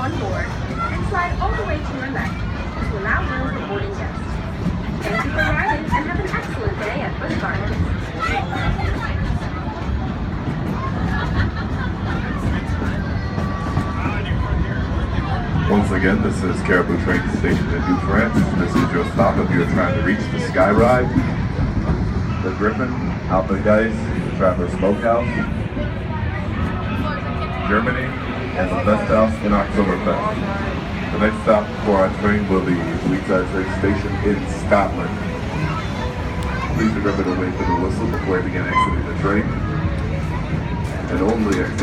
on board and slide all the way to your left to allow room for boarding guests. Thank you for riding and have an excellent day at Busch Gardens. Once again, this is Caribou Train Station in New France. This is your stop if you're trying to reach the Sky Ride, the Griffin, Alpen Geist, the Traveler Smokehouse, Germany, and the Best House in Oktoberfest. The next stop for our train will be Leaside Train Station in Scotland. Please remember to wait for the whistle before you begin exiting the train, and only exit